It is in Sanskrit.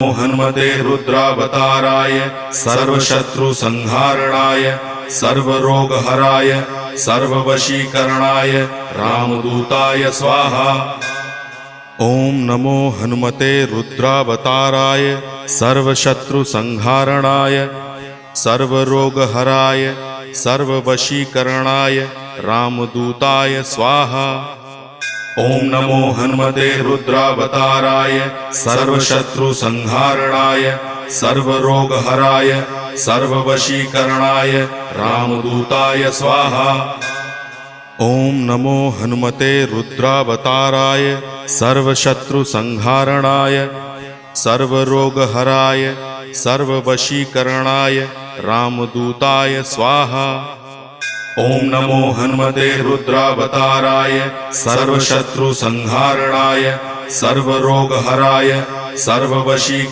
हनुमते रुद्रावताराय सर्वशत्रुसंहारणाय सर्वरोगहराय सर्ववशीकरणाय रामदूताय स्वाहा। ओम नमो हनुमते रुद्रावताराय सर्वशत्रुसंहारणाय सर्वरोगहराय सर्ववशीकरणाय रामदूताय स्वाहा। ओम नमो हनुमते रुद्रावताराय सर्वशत्रुसंहारणाय सर्वरोगहराय सर्ववशीकरणाय रामदूताय स्वाहा। ओम नमो हनुमते रुद्रावताराय सर्वशत्रुसंहारणाय सर्वरोगहराय सर्ववशीकरणाय रामदूताय स्वाहा। ओम नमो हनुमते रुद्रावताराय सर्वशत्रुसंहारणाय सर्वरोगहराय सर्ववशीकरणाय